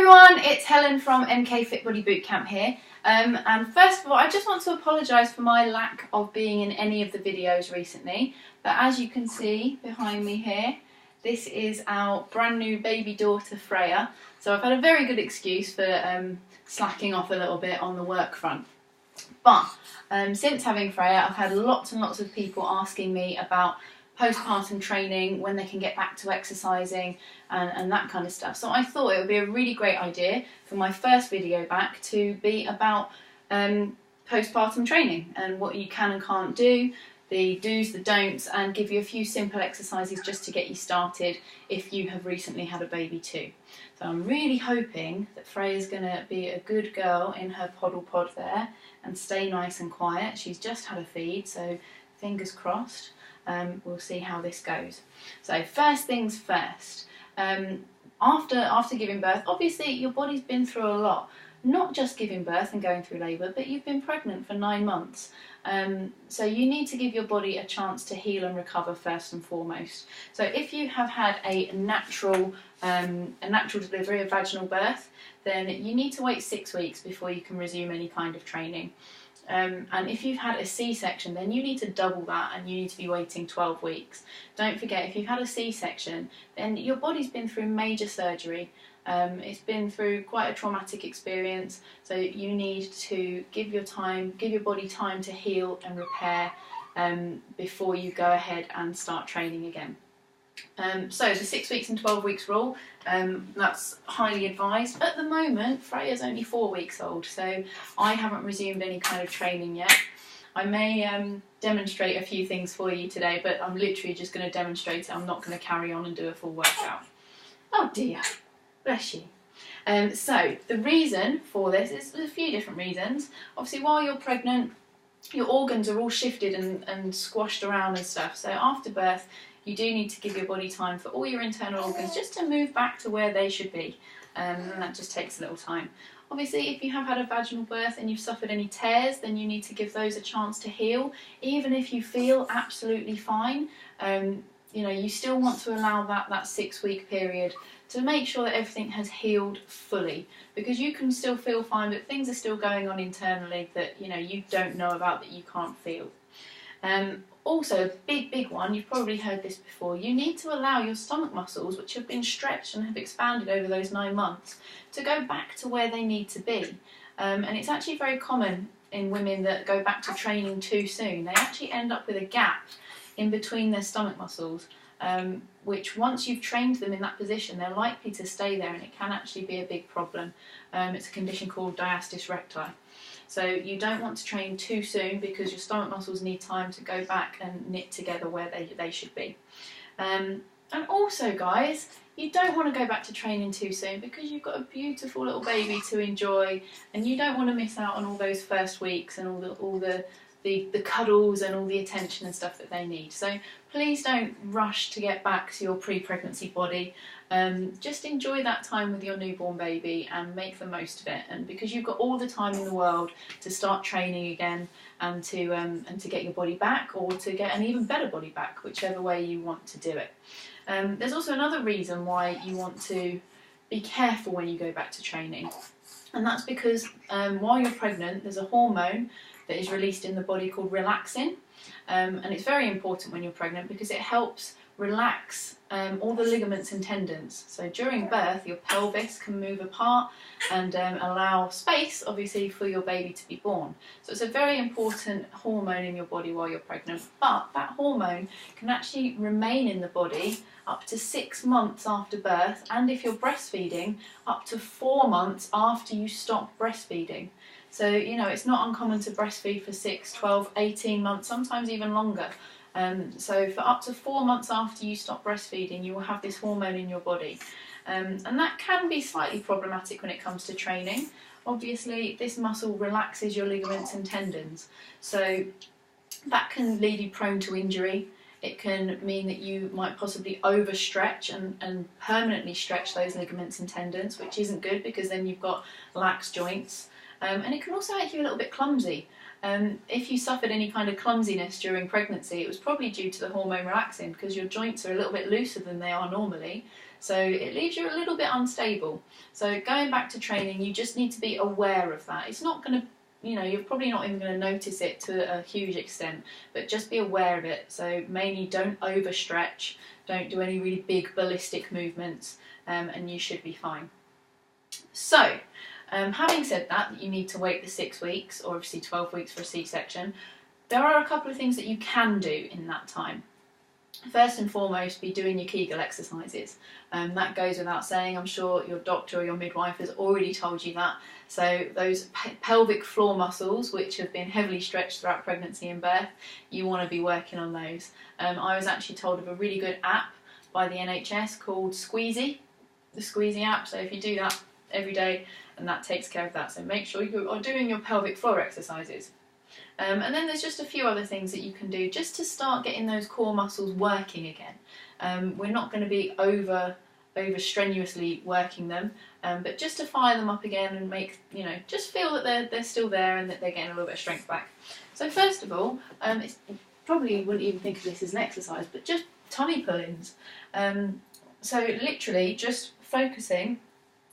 everyone, it's Helen from MK Fit Body Bootcamp here. And first of all, I just want to apologise for my lack of being in any of the videos recently. But as you can see behind me here, this is our brand new baby daughter Freya. So I've had a very good excuse for slacking off a little bit on the work front. But since having Freya, I've had lots and lots of people asking me about postpartum training, when they can get back to exercising and that kind of stuff. So I thought it would be a really great idea for my first video back to be about postpartum training and what you can and can't do, the do's, the don'ts, and give you a few simple exercises just to get you started if you have recently had a baby too. So I'm really hoping that Freya's going to be a good girl in her poddle pod there and stay nice and quiet. She's just had a feed, so fingers crossed. We'll see how this goes. So first things first, after giving birth, obviously your body's been through a lot. Not just giving birth and going through labour, but you've been pregnant for 9 months. So you need to give your body a chance to heal and recover first and foremost. So if you have had a natural delivery, a vaginal birth, then you need to wait 6 weeks before you can resume any kind of training. And if you've had a C-section, then you need to double that and you need to be waiting 12 weeks. Don't forget, if you've had a C-section, then your body's been through major surgery. It's been through quite a traumatic experience, so you need to give your body time to heal and repair before you go ahead and start training again. So the 6 weeks and 12 weeks rule, that's highly advised. At the moment, Freya's only 4 weeks old, so I haven't resumed any kind of training yet. I may demonstrate a few things for you today, but I'm literally just going to demonstrate it. I'm not going to carry on and do a full workout. Oh dear, bless you. So the reason for this is there's a few different reasons. Obviously, while you're pregnant, your organs are all shifted and squashed around and stuff. So after birth, you do need to give your body time for all your internal organs just to move back to where they should be, and that just takes a little time. Obviously, if you have had a vaginal birth and you've suffered any tears, then you need to give those a chance to heal. Even if you feel absolutely fine, you still want to allow that 6 week period to make sure that everything has healed fully, because you can still feel fine, but things are still going on internally that you don't know about, that you can't feel. Also, a big one, you've probably heard this before, you need to allow your stomach muscles, which have been stretched and have expanded over those 9 months, to go back to where they need to be. And it's actually very common in women that go back to training too soon. They actually end up with a gap in between their stomach muscles, which once you've trained them in that position, they're likely to stay there, and it can actually be a big problem. It's a condition called diastasis recti. So you don't want to train too soon, because your stomach muscles need time to go back and knit together where they should be. And also, guys, you don't want to go back to training too soon, because you've got a beautiful little baby to enjoy, and you don't want to miss out on all those first weeks and all the cuddles and all the attention and stuff that they need. So please don't rush to get back to your pre-pregnancy body. Just enjoy that time with your newborn baby and make the most of it. And because you've got all the time in the world to start training again and to get your body back, or to get an even better body back, whichever way you want to do it. There's also another reason why you want to be careful when you go back to training, and that's because while you're pregnant, there's a hormone that is released in the body called relaxin, and it's very important when you're pregnant because it helps relax all the ligaments and tendons. So during birth, your pelvis can move apart and allow space, obviously, for your baby to be born. So it's a very important hormone in your body while you're pregnant, but that hormone can actually remain in the body up to 6 months after birth, and if you're breastfeeding, up to 4 months after you stop breastfeeding. So, it's not uncommon to breastfeed for 6, 12, 18 months, sometimes even longer. So for up to 4 months after you stop breastfeeding, you will have this hormone in your body. And that can be slightly problematic when it comes to training. Obviously, this muscle relaxes your ligaments and tendons. So that can leave you prone to injury. It can mean that you might possibly overstretch and permanently stretch those ligaments and tendons, which isn't good, because then you've got lax joints. And it can also make you a little bit clumsy. If you suffered any kind of clumsiness during pregnancy, it was probably due to the hormone relaxin, because your joints are a little bit looser than they are normally. So it leaves you a little bit unstable. So going back to training, you just need to be aware of that. It's not going to, you know, you're probably not even going to notice it to a huge extent, but just be aware of it. So mainly don't overstretch, don't do any really big ballistic movements, and you should be fine. So having said that, you need to wait the 6 weeks, or obviously 12 weeks for a C-section, there are a couple of things that you can do in that time. First and foremost, be doing your Kegel exercises. That goes without saying. I'm sure your doctor or your midwife has already told you that. So those pelvic floor muscles, which have been heavily stretched throughout pregnancy and birth, you want to be working on those. I was actually told of a really good app by the NHS called Squeezy, the Squeezy app. So if you do that every day, and that takes care of that. So make sure you are doing your pelvic floor exercises. And then there's just a few other things that you can do just to start getting those core muscles working again. We're not going to be over strenuously working them, but just to fire them up again and make, you know, just feel that they're still there and that they're getting a little bit of strength back. So first of all, it's, probably wouldn't even think of this as an exercise, but just tummy pull-ins. So literally just focusing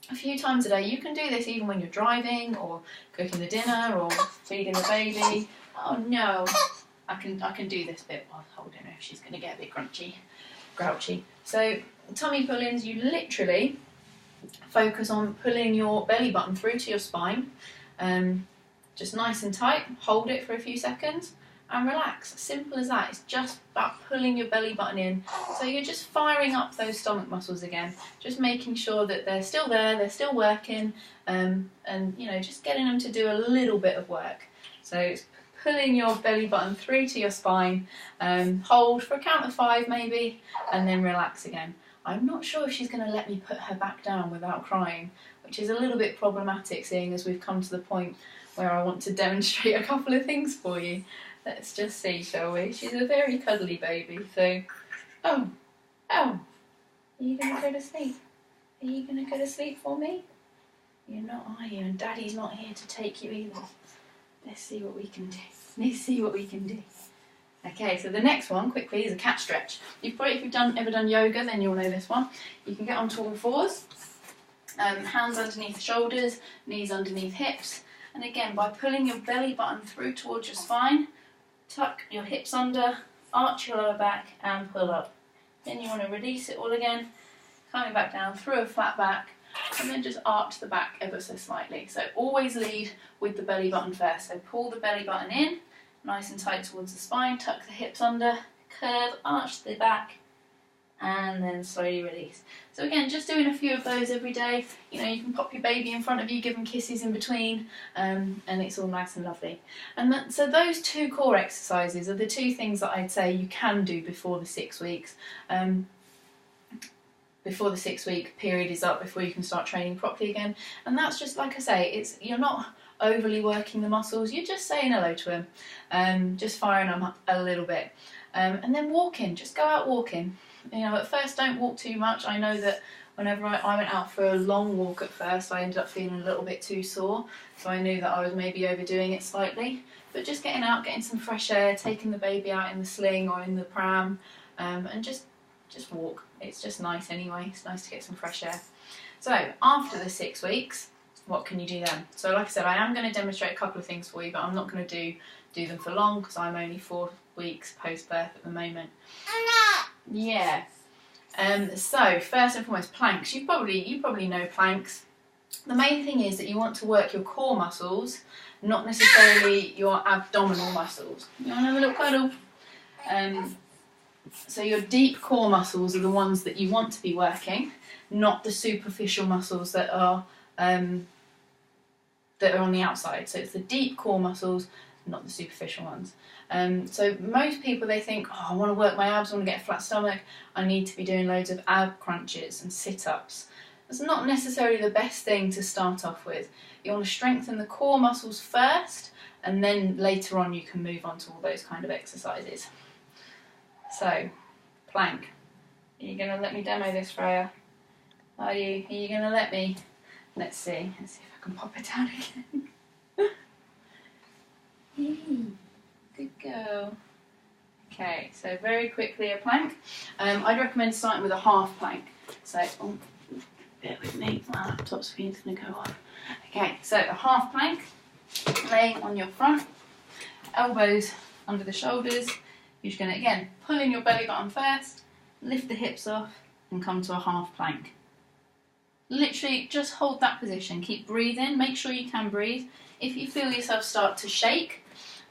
a few times a day. You can do this even when you're driving or cooking the dinner or feeding the baby. Oh no, I can do this bit while holding her if she's going to get a bit grouchy. So tummy pull-ins, you literally focus on pulling your belly button through to your spine, just nice and tight, hold it for a few seconds and relax. Simple as that. It's just about pulling your belly button in. So you're just firing up those stomach muscles again, just making sure that they're still there, they're still working, and you know, just getting them to do a little bit of work. So it's pulling your belly button through to your spine, hold for a count of 5 maybe, and then relax again. I'm not sure if she's going to let me put her back down without crying, which is a little bit problematic seeing as we've come to the point where I want to demonstrate a couple of things for you. Let's just see, shall we? She's a very cuddly baby, so... Oh! Are you going to go to sleep? Are you going to go to sleep for me? You're not, are you? And Daddy's not here to take you either. Let's see what we can do. Okay, so the next one, quickly, is a cat stretch. If you've ever done yoga, then you'll know this one. You can get onto all fours, hands underneath the shoulders, knees underneath hips, and again, by pulling your belly button through towards your spine, tuck your hips under, arch your lower back and pull up. Then you want to release it all again, coming back down through a flat back, and then just arch the back ever so slightly. So always lead with the belly button first. So pull the belly button in, nice and tight towards the spine, tuck the hips under, curve, arch the back, and then slowly release. So again, just doing a few of those every day. You know, you can pop your baby in front of you, give them kisses in between, and it's all nice and lovely. And so those 2 core exercises are the 2 things that I'd say you can do before the 6 weeks. Before the 6-week period is up, before you can start training properly again. And that's just, like I say, you're not overly working the muscles, you're just saying hello to them, just firing them up a little bit. And then walking, just go out walking. You know, at first don't walk too much. I know that whenever I went out for a long walk at first, I ended up feeling a little bit too sore, so I knew that I was maybe overdoing it slightly. But just getting out, getting some fresh air, taking the baby out in the sling or in the pram, and just walk. It's just nice anyway. It's nice to get some fresh air. So after the 6 weeks, what can you do then? So like I said, I am going to demonstrate a couple of things for you, but I'm not going to do them for long because I'm only 4 weeks post-birth at the moment. Yeah. So first and foremost, planks. You probably know planks. The main thing is that you want to work your core muscles, not necessarily your abdominal muscles. You want to have a little cuddle? So your deep core muscles are the ones that you want to be working, not the superficial muscles that are on the outside. So it's the deep core muscles, not the superficial ones. So most people, they think, oh, I want to work my abs, I want to get a flat stomach, I need to be doing loads of ab crunches and sit-ups. That's not necessarily the best thing to start off with. You want to strengthen the core muscles first, and then later on you can move on to all those kind of exercises. So, plank. Are you going to let me demo this, Freya? Are you going to let me? Let's see if I can pop it down again. Good girl. Okay, so very quickly a plank. I'd recommend starting with a half plank. So, oh, bear with me, my laptop screen's going to go off. Okay, so a half plank, laying on your front, elbows under the shoulders. You're just going to, again, pull in your belly button first, lift the hips off, and come to a half plank. Literally, just hold that position. Keep breathing. Make sure you can breathe. If you feel yourself start to shake,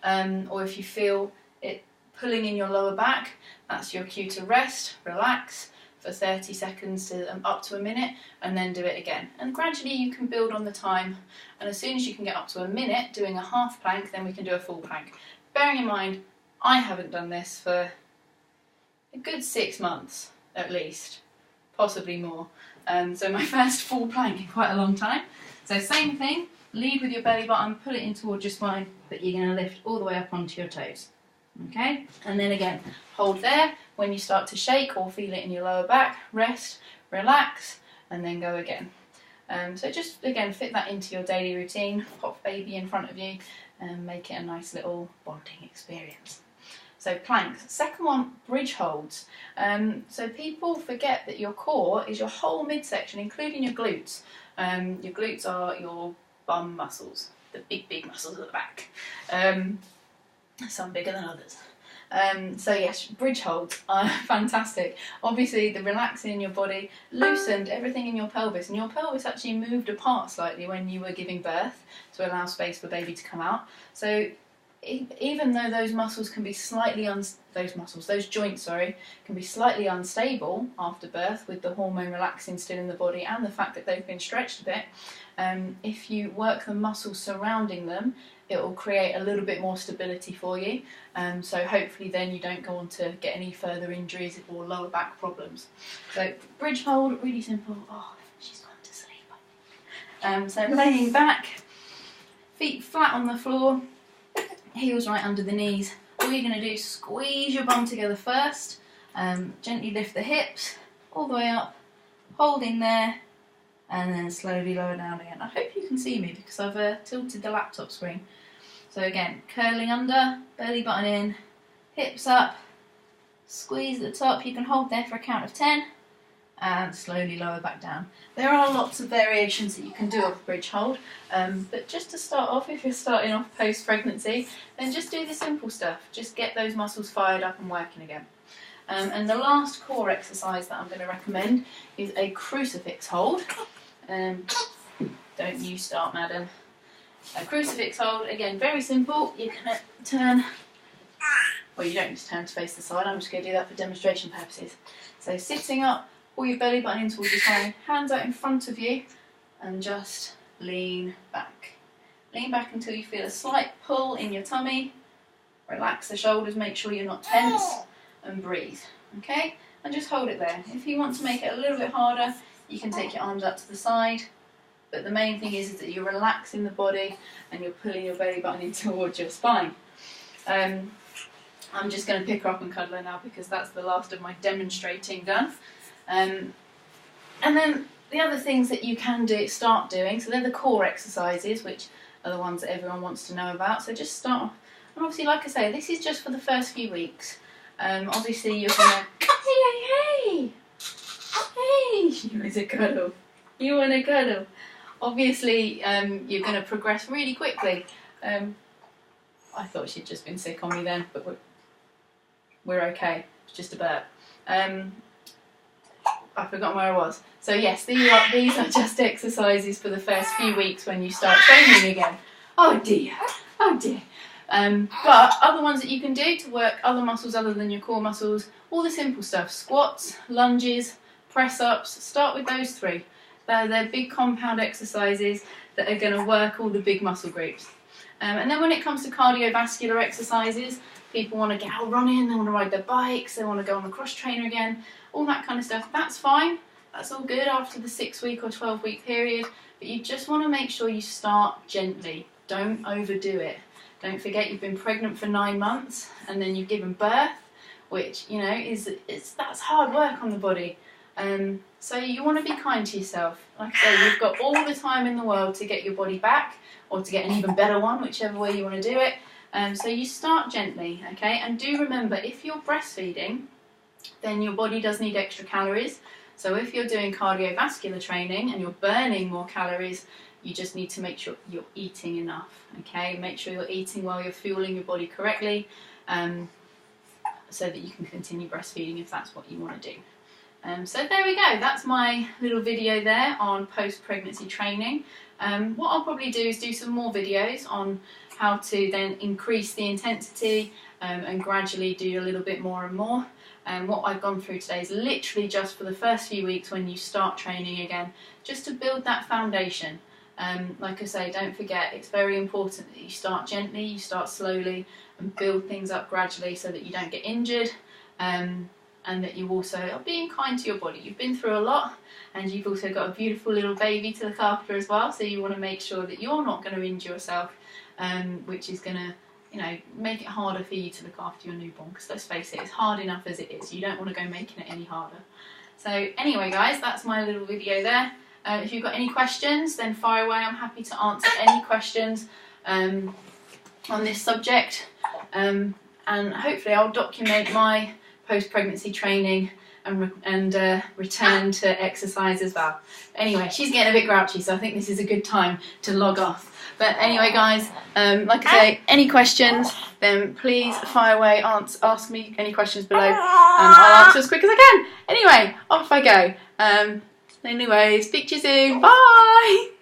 or if you feel it pulling in your lower back, that's your cue to rest, relax for 30 seconds to up to a minute, and then do it again. And gradually you can build on the time, and as soon as you can get up to a minute doing a half plank, then we can do a full plank. Bearing in mind, I haven't done this for a good 6 months at least, possibly more. So my first full plank in quite a long time. So same thing, lead with your belly button, pull it in towards your spine, but you're going to lift all the way up onto your toes. Okay, and then again, hold there. When you start to shake or feel it in your lower back, rest, relax, and then go again. So just again, fit that into your daily routine. Pop baby in front of you and make it a nice little bonding experience. So planks. Second one, bridge holds. So people forget that your core is your whole midsection, including your glutes. Your glutes are your bum muscles, the big muscles at the back. Some bigger than others. So yes, bridge holds are fantastic. Obviously, the relaxing in your body loosened everything in your pelvis, and your pelvis actually moved apart slightly when you were giving birth to allow space for baby to come out. So even though those muscles can be slightly those joints, can be slightly unstable after birth with the hormone relaxing still in the body and the fact that they've been stretched a bit, if you work the muscles surrounding them, it will create a little bit more stability for you. So hopefully then you don't go on to get any further injuries or lower back problems. So bridge hold, really simple. Oh, she's gone to sleep. So laying back, feet flat on the floor, heels right under the knees. All you're going to do is squeeze your bum together first, gently lift the hips all the way up, hold in there, and then slowly lower down again. I hope you can see me because I've tilted the laptop screen. So again, curling under, belly button in, hips up, squeeze at the top. You can hold there for a count of 10 and slowly lower back down. There are lots of variations that you can do of bridge hold, but just to start off, if you're starting off post-pregnancy, then just do the simple stuff. Just get those muscles fired up and working again. And the last core exercise that I'm going to recommend is a crucifix hold. Don't you start, madam. A crucifix hold, again, very simple. You're going to turn, well, you don't need to turn to face the side. I'm just going to do that for demonstration purposes. So sitting up, pull your belly button in towards your spine, hands out in front of you, and just lean back. Lean back until you feel a slight pull in your tummy. Relax the shoulders, make sure you're not tense, and breathe. Okay? And just hold it there. If you want to make it a little bit harder, you can take your arms up to the side. But the main thing is that you're relaxing the body and you're pulling your belly button in towards your spine. I'm just going to pick her up and cuddle her now because that's the last of my demonstrating done. And then the other things that you can start doing, so they're the core exercises, which are the ones that everyone wants to know about. So just start off. And obviously, like I say, this is just for the first few weeks. Obviously, you're going to... Hey! You want a cuddle. You want a cuddle. Obviously, you're going to progress really quickly. I thought she'd just been sick on me then, but we're okay. It's just a burp. I've forgotten where I was. So yes, these are just exercises for the first few weeks when you start training again. Oh dear, oh dear. But other ones that you can do to work other muscles other than your core muscles, all the simple stuff, squats, lunges, press-ups, start with those three. They're big compound exercises that are going to work all the big muscle groups. And then when it comes to cardiovascular exercises, people want to get out running, they want to ride their bikes, they want to go on the cross trainer again, all that kind of stuff. That's fine, that's all good after the 6-week or 12-week period, but you just want to make sure you start gently. Don't overdo it. Don't forget you've been pregnant for 9 months and then you've given birth, which, you know, that's hard work on the body. So you want to be kind to yourself. Like I say, you've got all the time in the world to get your body back or to get an even better one, whichever way you want to do it. So you start gently, okay? And do remember, if you're breastfeeding, then your body does need extra calories. So if you're doing cardiovascular training and you're burning more calories, you just need to make sure you're eating enough, okay? Make sure you're eating while you're fueling your body correctly, so that you can continue breastfeeding if that's what you want to do. So there we go, that's my little video there on post-pregnancy training. What I'll probably do is do some more videos on how to then increase the intensity and gradually do a little bit more and more. What I've gone through today is literally just for the first few weeks when you start training again, just to build that foundation. Like I say, don't forget, it's very important that you start gently, you start slowly and build things up gradually so that you don't get injured, and that you also are being kind to your body. You've been through a lot and you've also got a beautiful little baby to look after as well, so you want to make sure that you're not going to injure yourself, which is going to, you know, make it harder for you to look after your newborn, because let's face it, it's hard enough as it is. You don't want to go making it any harder. So anyway guys, that's my little video there. If you've got any questions, then fire away. I'm happy to answer any questions on this subject, and hopefully I'll document my post-pregnancy training and return to exercise as well. Anyway, she's getting a bit grouchy, so I think this is a good time to log off. But anyway guys, like I say, any questions, then please fire away, ask me any questions below, and I'll answer as quick as I can. Anyway, off I go. Anyway, speak to you soon. Bye!